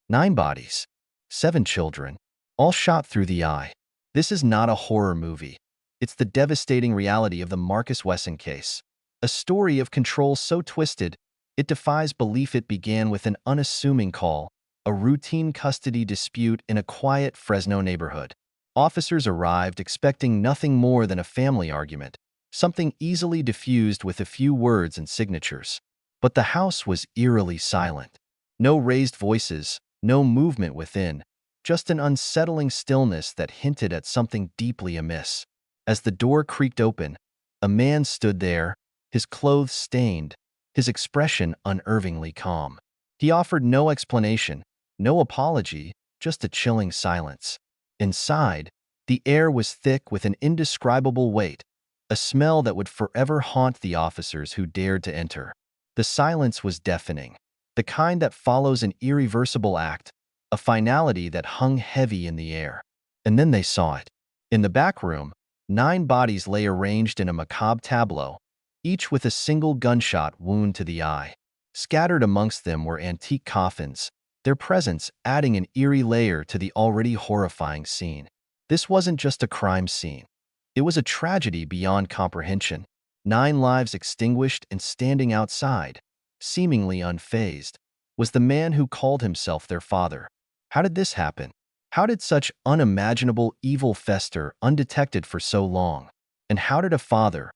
9 bodies, 7 children, all shot through the eye. This is not a horror movie. It's the devastating reality of the Marcus Wesson case. A story of control so twisted, it defies belief. It began with an unassuming call, a routine custody dispute in a quiet Fresno neighborhood. Officers arrived expecting nothing more than a family argument, something easily diffused with a few words and signatures. But the house was eerily silent. No raised voices, no movement within, just an unsettling stillness that hinted at something deeply amiss. As the door creaked open, a man stood there, his clothes stained, his expression unnervingly calm. He offered no explanation, no apology, just a chilling silence. Inside, the air was thick with an indescribable weight, a smell that would forever haunt the officers who dared to enter. The silence was deafening, the kind that follows an irreversible act, a finality that hung heavy in the air. And then they saw it. In the back room, 9 bodies lay arranged in a macabre tableau, each with a single gunshot wound to the eye. Scattered amongst them were antique coffins, their presence adding an eerie layer to the already horrifying scene. This wasn't just a crime scene. It was a tragedy beyond comprehension. 9 lives extinguished, and standing outside, seemingly unfazed, was the man who called himself their father. How did this happen? How did such unimaginable evil fester undetected for so long? And how did a father,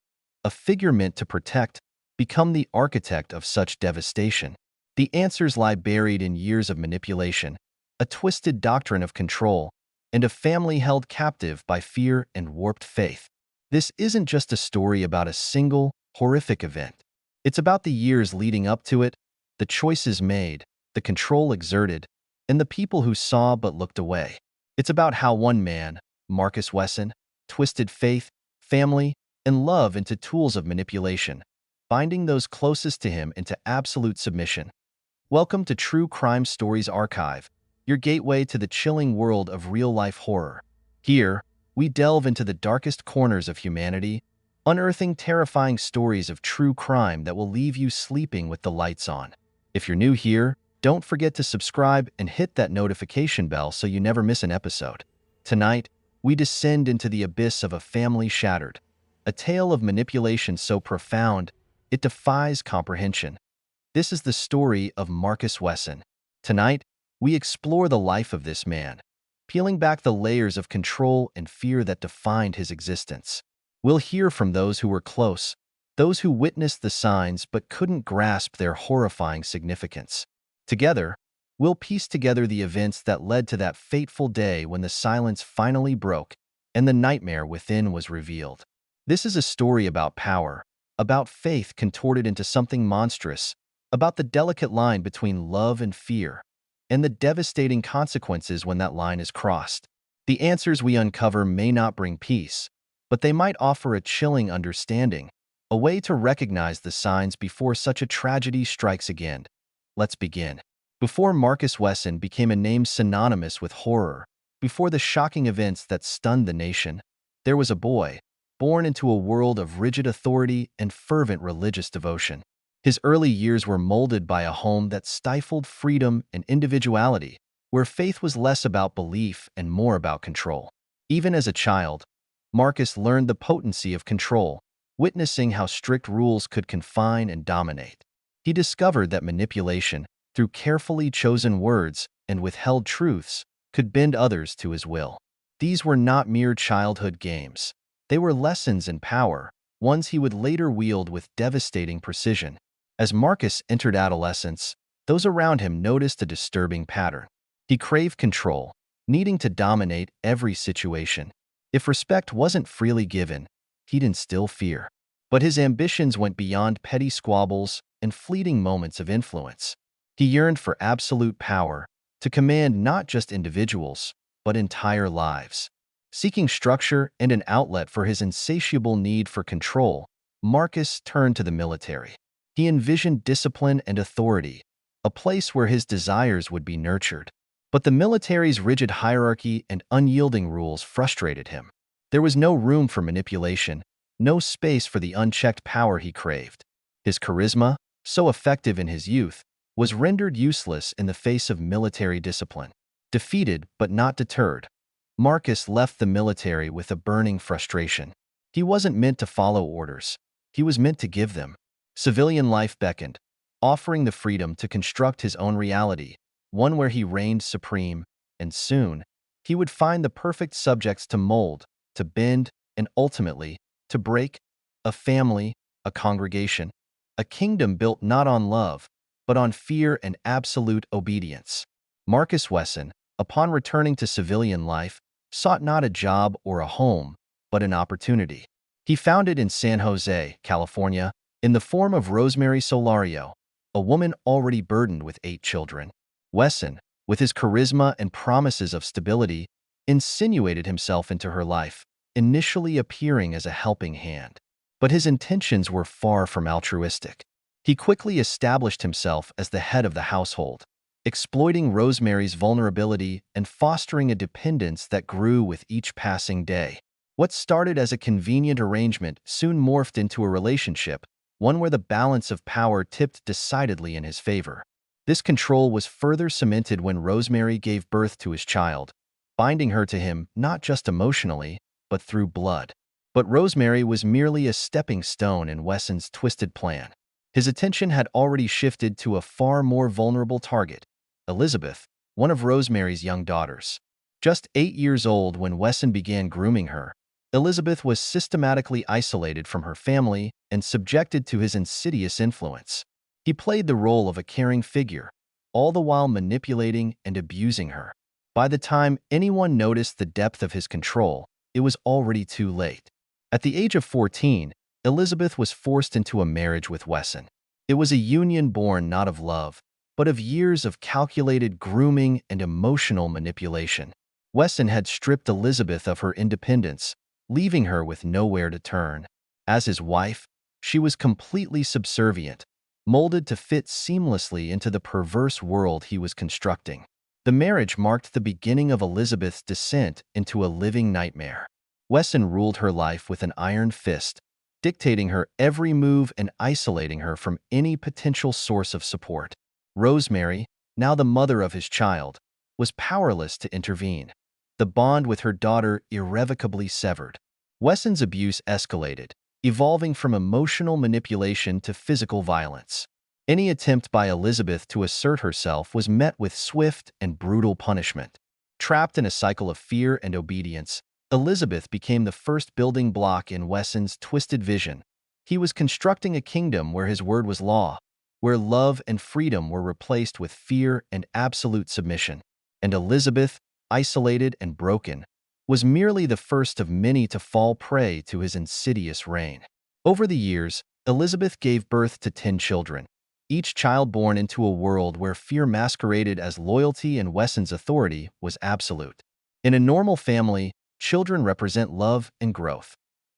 a figure meant to protect, become the architect of such devastation? The answers lie buried in years of manipulation, a twisted doctrine of control, and a family held captive by fear and warped faith. This isn't just a story about a single, horrific event. It's about the years leading up to it, the choices made, the control exerted, and the people who saw but looked away. It's about how one man, Marcus Wesson, twisted faith, family, and love into tools of manipulation, binding those closest to him into absolute submission. Welcome to True Crime Stories Archive, your gateway to the chilling world of real-life horror. Here, we delve into the darkest corners of humanity, unearthing terrifying stories of true crime that will leave you sleeping with the lights on. If you're new here, don't forget to subscribe and hit that notification bell so you never miss an episode. Tonight, we descend into the abyss of a family shattered, a tale of manipulation so profound, it defies comprehension. This is the story of Marcus Wesson. Tonight, we explore the life of this man, peeling back the layers of control and fear that defined his existence. We'll hear from those who were close, those who witnessed the signs but couldn't grasp their horrifying significance. Together, we'll piece together the events that led to that fateful day when the silence finally broke and the nightmare within was revealed. This is a story about power, about faith contorted into something monstrous, about the delicate line between love and fear, and the devastating consequences when that line is crossed. The answers we uncover may not bring peace, but they might offer a chilling understanding, a way to recognize the signs before such a tragedy strikes again. Let's begin. Before Marcus Wesson became a name synonymous with horror, before the shocking events that stunned the nation, there was a boy, born into a world of rigid authority and fervent religious devotion. His early years were molded by a home that stifled freedom and individuality, where faith was less about belief and more about control. Even as a child, Marcus learned the potency of control, witnessing how strict rules could confine and dominate. He discovered that manipulation, through carefully chosen words and withheld truths, could bend others to his will. These were not mere childhood games. They were lessons in power, ones he would later wield with devastating precision. As Marcus entered adolescence, those around him noticed a disturbing pattern. He craved control, needing to dominate every situation. If respect wasn't freely given, he'd instill fear. But his ambitions went beyond petty squabbles and fleeting moments of influence. He yearned for absolute power, to command not just individuals, but entire lives. Seeking structure and an outlet for his insatiable need for control, Marcus turned to the military. He envisioned discipline and authority, a place where his desires would be nurtured. But the military's rigid hierarchy and unyielding rules frustrated him. There was no room for manipulation, no space for the unchecked power he craved. His charisma, so effective in his youth, was rendered useless in the face of military discipline. Defeated but not deterred, Marcus left the military with a burning frustration. He wasn't meant to follow orders. He was meant to give them. Civilian life beckoned, offering the freedom to construct his own reality, one where he reigned supreme, and soon, he would find the perfect subjects to mold, to bend, and ultimately, to break. A family, a congregation, a kingdom built not on love, but on fear and absolute obedience. Marcus Wesson, upon returning to civilian life, sought not a job or a home, but an opportunity. He found it in San Jose, California, in the form of Rosemary Solario, a woman already burdened with 8 children. Wesson, with his charisma and promises of stability, insinuated himself into her life, initially appearing as a helping hand. But his intentions were far from altruistic. He quickly established himself as the head of the household, exploiting Rosemary's vulnerability and fostering a dependence that grew with each passing day. What started as a convenient arrangement soon morphed into a relationship, one where the balance of power tipped decidedly in his favor. This control was further cemented when Rosemary gave birth to his child, binding her to him not just emotionally, but through blood. But Rosemary was merely a stepping stone in Wesson's twisted plan. His attention had already shifted to a far more vulnerable target, Elizabeth, one of Rosemary's young daughters. Just 8 years old when Wesson began grooming her, Elizabeth was systematically isolated from her family and subjected to his insidious influence. He played the role of a caring figure, all the while manipulating and abusing her. By the time anyone noticed the depth of his control, it was already too late. At the age of 14, Elizabeth was forced into a marriage with Wesson. It was a union born not of love, but of years of calculated grooming and emotional manipulation. Wesson had stripped Elizabeth of her independence, leaving her with nowhere to turn. As his wife, she was completely subservient, molded to fit seamlessly into the perverse world he was constructing. The marriage marked the beginning of Elizabeth's descent into a living nightmare. Wesson ruled her life with an iron fist, dictating her every move and isolating her from any potential source of support. Rosemary, now the mother of his child, was powerless to intervene. The bond with her daughter irrevocably severed. Wesson's abuse escalated, evolving from emotional manipulation to physical violence. Any attempt by Elizabeth to assert herself was met with swift and brutal punishment. Trapped in a cycle of fear and obedience, Elizabeth became the first building block in Wesson's twisted vision. He was constructing a kingdom where his word was law, where love and freedom were replaced with fear and absolute submission. And Elizabeth, isolated and broken, was merely the first of many to fall prey to his insidious reign. Over the years, Elizabeth gave birth to 10 children, each child born into a world where fear masqueraded as loyalty and Wesson's authority was absolute. In a normal family, children represent love and growth.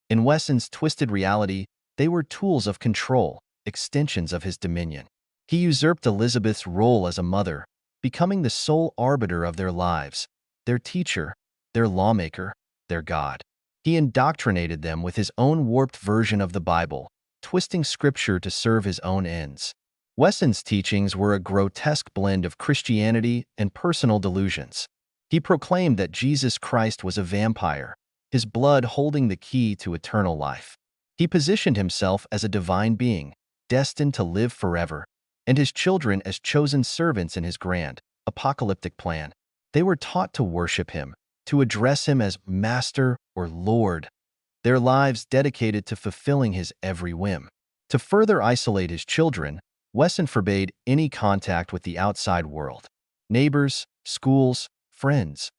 In Wesson's twisted reality, they were tools of control, extensions of his dominion. He usurped Elizabeth's role as a mother, becoming the sole arbiter of their lives, their teacher, their lawmaker, their God. He indoctrinated them with his own warped version of the Bible, twisting scripture to serve his own ends. Wesson's teachings were a grotesque blend of Christianity and personal delusions. He proclaimed that Jesus Christ was a vampire, his blood holding the key to eternal life. He positioned himself as a divine being, destined to live forever, and his children as chosen servants in his grand, apocalyptic plan. They were taught to worship him, to address him as Master or Lord, their lives dedicated to fulfilling his every whim. To further isolate his children, Wesson forbade any contact with the outside world. Neighbors, schools, friends,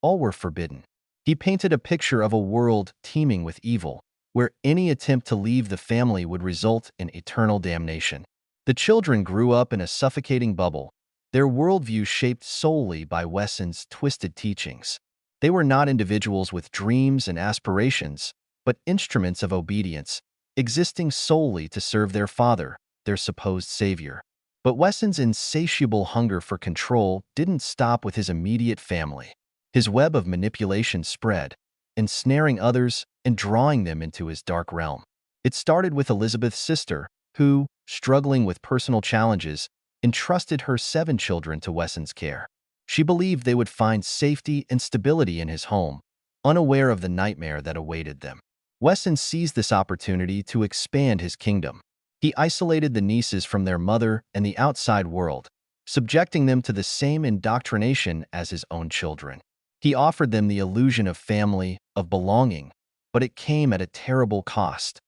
all were forbidden. He painted a picture of a world teeming with evil, where any attempt to leave the family would result in eternal damnation. The children grew up in a suffocating bubble, their worldview shaped solely by Wesson's twisted teachings. They were not individuals with dreams and aspirations, but instruments of obedience, existing solely to serve their father, their supposed savior. But Wesson's insatiable hunger for control didn't stop with his immediate family. His web of manipulation spread, ensnaring others and drawing them into his dark realm. It started with Elizabeth's sister, who, struggling with personal challenges, entrusted her 7 children to Wesson's care. She believed they would find safety and stability in his home, unaware of the nightmare that awaited them. Wesson seized this opportunity to expand his kingdom. He isolated the nieces from their mother and the outside world, subjecting them to the same indoctrination as his own children. He offered them the illusion of family, of belonging, but it came at a terrible cost.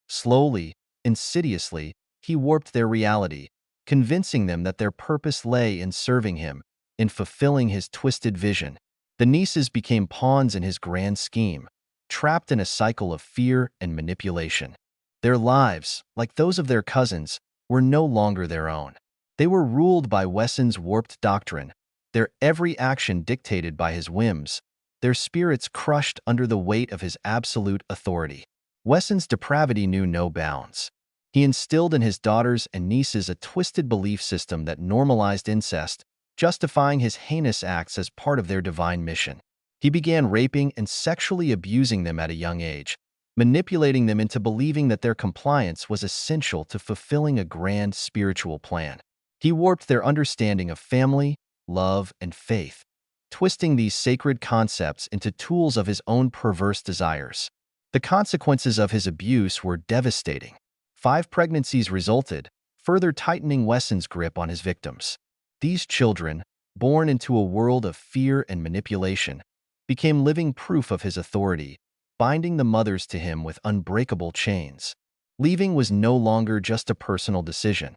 Slowly, insidiously, he warped their reality, convincing them that their purpose lay in serving him, in fulfilling his twisted vision. The nieces became pawns in his grand scheme, trapped in a cycle of fear and manipulation. Their lives, like those of their cousins, were no longer their own. They were ruled by Wesson's warped doctrine, their every action dictated by his whims, their spirits crushed under the weight of his absolute authority. Wesson's depravity knew no bounds. He instilled in his daughters and nieces a twisted belief system that normalized incest, justifying his heinous acts as part of their divine mission. He began raping and sexually abusing them at a young age, manipulating them into believing that their compliance was essential to fulfilling a grand spiritual plan. He warped their understanding of family, love, and faith, twisting these sacred concepts into tools of his own perverse desires. The consequences of his abuse were devastating. 5 pregnancies resulted, further tightening Wesson's grip on his victims. These children, born into a world of fear and manipulation, became living proof of his authority, binding the mothers to him with unbreakable chains. Leaving was no longer just a personal decision.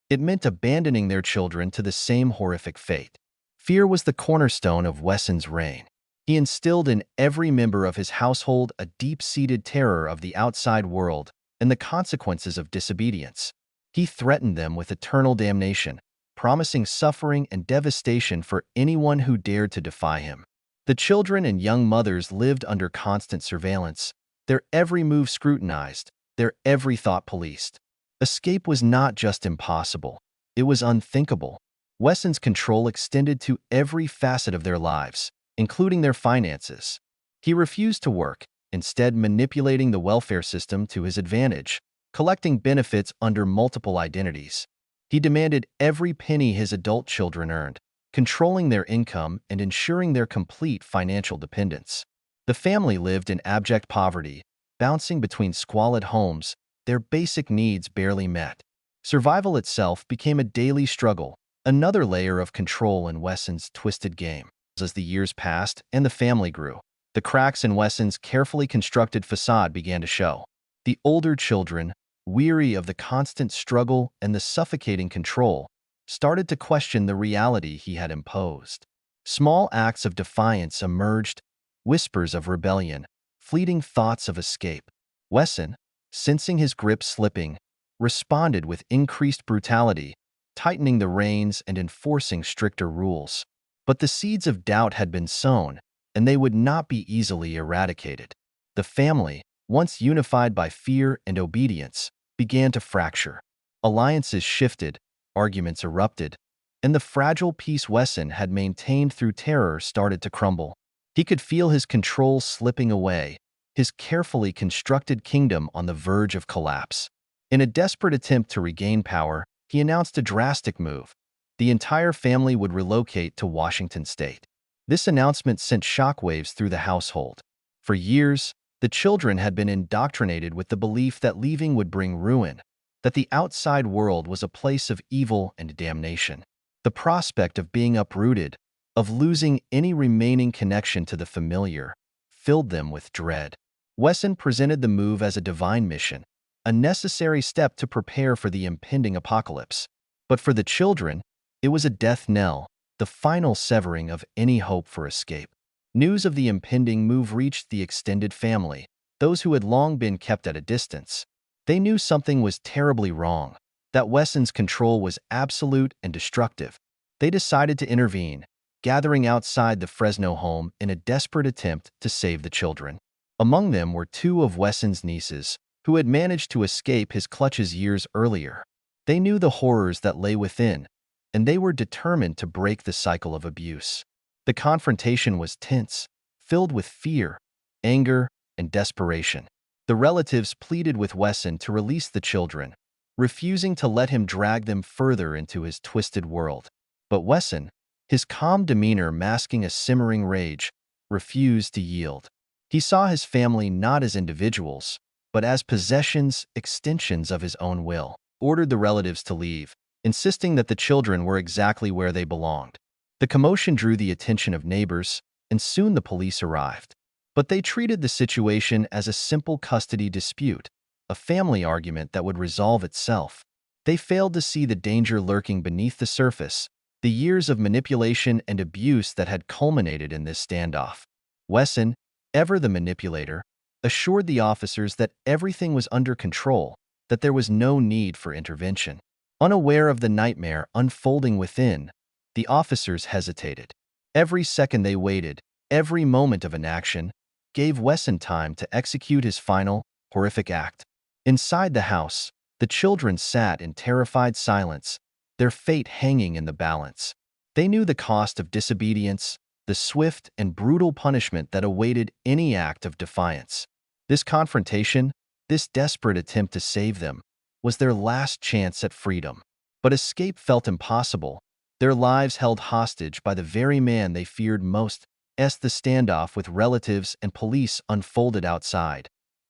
It meant abandoning their children to the same horrific fate. Fear was the cornerstone of Wesson's reign. He instilled in every member of his household a deep-seated terror of the outside world and the consequences of disobedience. He threatened them with eternal damnation, promising suffering and devastation for anyone who dared to defy him. The children and young mothers lived under constant surveillance, their every move scrutinized, their every thought policed. Escape was not just impossible, it was unthinkable. Wesson's control extended to every facet of their lives, including their finances. He refused to work, instead manipulating the welfare system to his advantage, collecting benefits under multiple identities. He demanded every penny his adult children earned, controlling their income and ensuring their complete financial dependence. The family lived in abject poverty, bouncing between squalid homes, their basic needs barely met. Survival itself became a daily struggle, another layer of control in Wesson's twisted game. As the years passed and the family grew, the cracks in Wesson's carefully constructed facade began to show. The older children, weary of the constant struggle and the suffocating control, started to question the reality he had imposed. Small acts of defiance emerged, whispers of rebellion, fleeting thoughts of escape. Wesson, sensing his grip slipping, responded with increased brutality, tightening the reins and enforcing stricter rules. But the seeds of doubt had been sown, and they would not be easily eradicated. The family, once unified by fear and obedience, began to fracture. Alliances shifted, arguments erupted, and the fragile peace Wesson had maintained through terror started to crumble. He could feel his control slipping away, his carefully constructed kingdom on the verge of collapse. In a desperate attempt to regain power, he announced a drastic move. The entire family would relocate to Washington state. This announcement sent shockwaves through the household. For years, the children had been indoctrinated with the belief that leaving would bring ruin, that the outside world was a place of evil and damnation. The prospect of being uprooted, of losing any remaining connection to the familiar, filled them with dread. Wesson presented the move as a divine mission, a necessary step to prepare for the impending apocalypse. But for the children, it was a death knell, the final severing of any hope for escape. News of the impending move reached the extended family, those who had long been kept at a distance. They knew something was terribly wrong, that Wesson's control was absolute and destructive. They decided to intervene, gathering outside the Fresno home in a desperate attempt to save the children. Among them were 2 of Wesson's nieces, who had managed to escape his clutches years earlier. They knew the horrors that lay within, and they were determined to break the cycle of abuse. The confrontation was tense, filled with fear, anger, and desperation. The relatives pleaded with Wesson to release the children, refusing to let him drag them further into his twisted world. But Wesson, his calm demeanor masking a simmering rage, refused to yield. He saw his family not as individuals, but as possessions, extensions of his own will. Ordered the relatives to leave, insisting that the children were exactly where they belonged. The commotion drew the attention of neighbors, and soon the police arrived. But they treated the situation as a simple custody dispute, a family argument that would resolve itself. They failed to see the danger lurking beneath the surface, the years of manipulation and abuse that had culminated in this standoff. Wesson, ever the manipulator, assured the officers that everything was under control, that there was no need for intervention. Unaware of the nightmare unfolding within, the officers hesitated. Every second they waited, every moment of inaction, gave Wesson time to execute his final, horrific act. Inside the house, the children sat in terrified silence, their fate hanging in the balance. They knew the cost of disobedience, the swift and brutal punishment that awaited any act of defiance. This confrontation, this desperate attempt to save them, was their last chance at freedom. But escape felt impossible, their lives held hostage by the very man they feared most. As the standoff with relatives and police unfolded outside,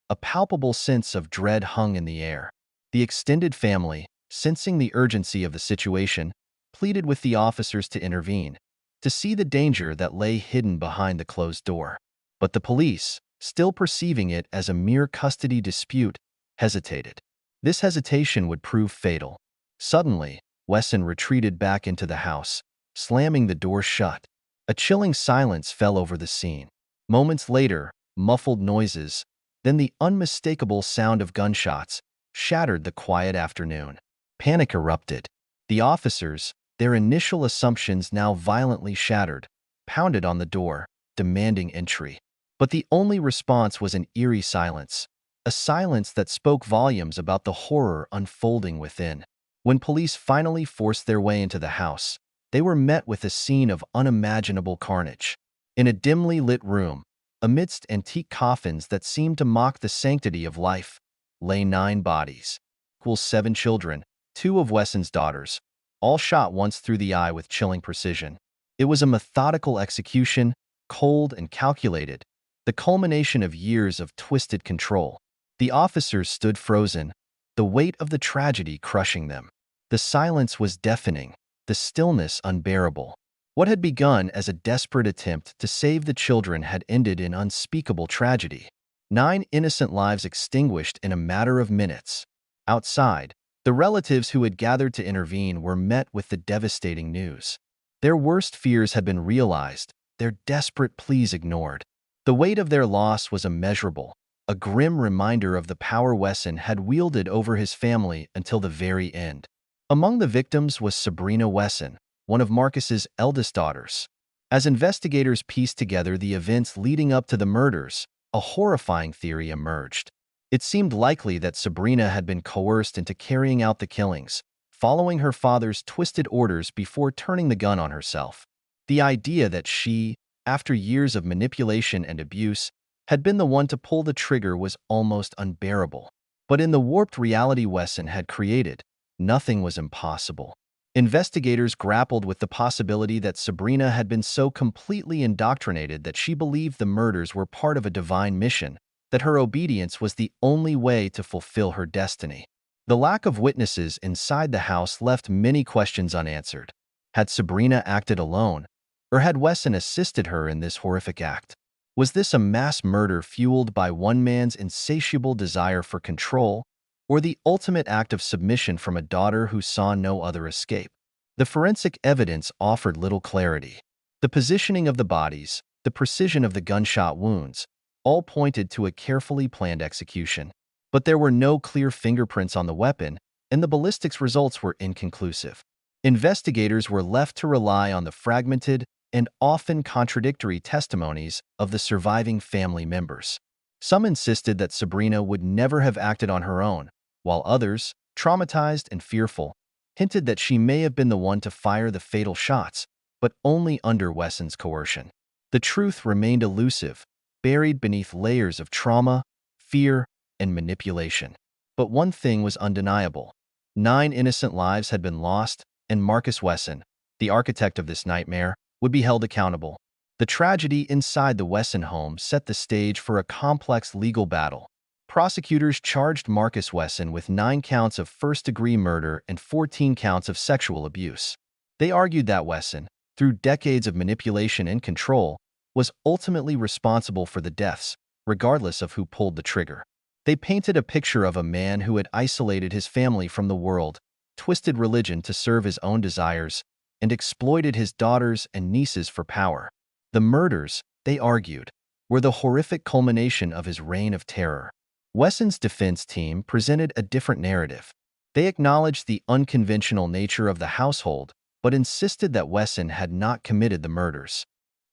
a palpable sense of dread hung in the air. The extended family, sensing the urgency of the situation, pleaded with the officers to intervene, to see the danger that lay hidden behind the closed door. But the police, still perceiving it as a mere custody dispute, hesitated. This hesitation would prove fatal. Suddenly, Wesson retreated back into the house, slamming the door shut. A chilling silence fell over the scene. Moments later, muffled noises, then the unmistakable sound of gunshots, shattered the quiet afternoon. Panic erupted. The officers, their initial assumptions now violently shattered, pounded on the door, demanding entry. But the only response was an eerie silence, a silence that spoke volumes about the horror unfolding within. When police finally forced their way into the house, they were met with a scene of unimaginable carnage. In a dimly lit room, amidst antique coffins that seemed to mock the sanctity of life, lay 9 bodies, 7 children, 2 of Wesson's daughters, all shot once through the eye with chilling precision. It was a methodical execution, cold and calculated, the culmination of years of twisted control. The officers stood frozen, the weight of the tragedy crushing them. The silence was deafening, the stillness unbearable. What had begun as a desperate attempt to save the children had ended in unspeakable tragedy. 9 innocent lives extinguished in a matter of minutes. Outside, the relatives who had gathered to intervene were met with the devastating news. Their worst fears had been realized, their desperate pleas ignored. The weight of their loss was immeasurable, a grim reminder of the power Wesson had wielded over his family until the very end. Among the victims was Sabrina Wesson, one of Marcus's eldest daughters. As investigators pieced together the events leading up to the murders, a horrifying theory emerged. It seemed likely that Sabrina had been coerced into carrying out the killings, following her father's twisted orders before turning the gun on herself. The idea that she, after years of manipulation and abuse, had been the one to pull the trigger was almost unbearable. But in the warped reality Wesson had created, nothing was impossible. Investigators grappled with the possibility that Sabrina had been so completely indoctrinated that she believed the murders were part of a divine mission, that her obedience was the only way to fulfill her destiny. The lack of witnesses inside the house left many questions unanswered. Had Sabrina acted alone, or had Wesson assisted her in this horrific act? Was this a mass murder fueled by one man's insatiable desire for control, or the ultimate act of submission from a daughter who saw no other escape? The forensic evidence offered little clarity. The positioning of the bodies, the precision of the gunshot wounds, all pointed to a carefully planned execution. But there were no clear fingerprints on the weapon, and the ballistics results were inconclusive. Investigators were left to rely on the fragmented and often contradictory testimonies of the surviving family members. Some insisted that Sabrina would never have acted on her own, while others, traumatized and fearful, hinted that she may have been the one to fire the fatal shots, but only under Wesson's coercion. The truth remained elusive, buried beneath layers of trauma, fear, and manipulation. But one thing was undeniable. 9 innocent lives had been lost, and Marcus Wesson, the architect of this nightmare, would be held accountable. The tragedy inside the Wesson home set the stage for a complex legal battle. Prosecutors charged Marcus Wesson with 9 counts of first-degree murder and 14 counts of sexual abuse. They argued that Wesson, through decades of manipulation and control, was ultimately responsible for the deaths, regardless of who pulled the trigger. They painted a picture of a man who had isolated his family from the world, twisted religion to serve his own desires, and exploited his daughters and nieces for power. The murders, they argued, were the horrific culmination of his reign of terror. Wesson's defense team presented a different narrative. They acknowledged the unconventional nature of the household, but insisted that Wesson had not committed the murders.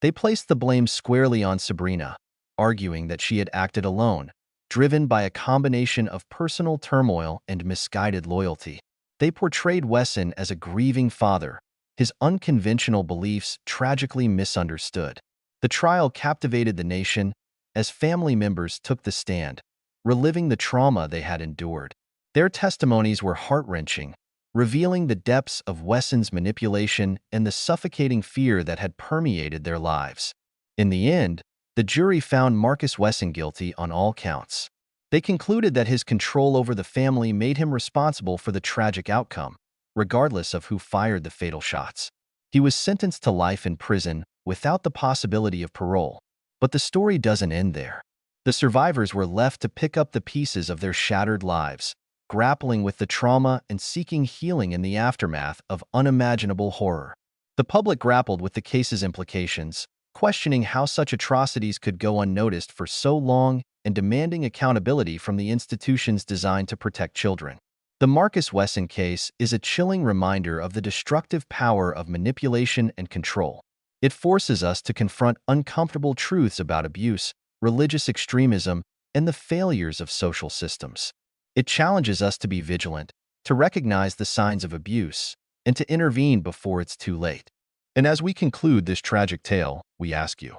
They placed the blame squarely on Sabrina, arguing that she had acted alone, driven by a combination of personal turmoil and misguided loyalty. They portrayed Wesson as a grieving father, his unconventional beliefs tragically misunderstood. The trial captivated the nation as family members took the stand, reliving the trauma they had endured. Their testimonies were heart-wrenching, revealing the depths of Wesson's manipulation and the suffocating fear that had permeated their lives. In the end, the jury found Marcus Wesson guilty on all counts. They concluded that his control over the family made him responsible for the tragic outcome, regardless of who fired the fatal shots. He was sentenced to life in prison without the possibility of parole. But the story doesn't end there. The survivors were left to pick up the pieces of their shattered lives, grappling with the trauma and seeking healing in the aftermath of unimaginable horror. The public grappled with the case's implications, questioning how such atrocities could go unnoticed for so long and demanding accountability from the institutions designed to protect children. The Marcus Wesson case is a chilling reminder of the destructive power of manipulation and control. It forces us to confront uncomfortable truths about abuse, religious extremism, and the failures of social systems. It challenges us to be vigilant, to recognize the signs of abuse, and to intervene before it's too late. And as we conclude this tragic tale, we ask you,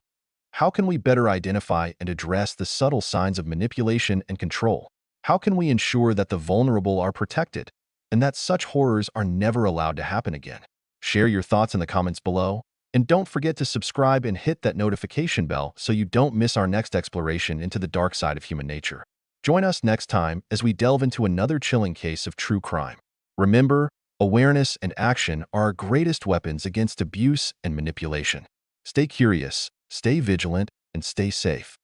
how can we better identify and address the subtle signs of manipulation and control? How can we ensure that the vulnerable are protected and that such horrors are never allowed to happen again? Share your thoughts in the comments below, and don't forget to subscribe and hit that notification bell so you don't miss our next exploration into the dark side of human nature. Join us next time as we delve into another chilling case of true crime. Remember, awareness and action are our greatest weapons against abuse and manipulation. Stay curious, stay vigilant, and stay safe.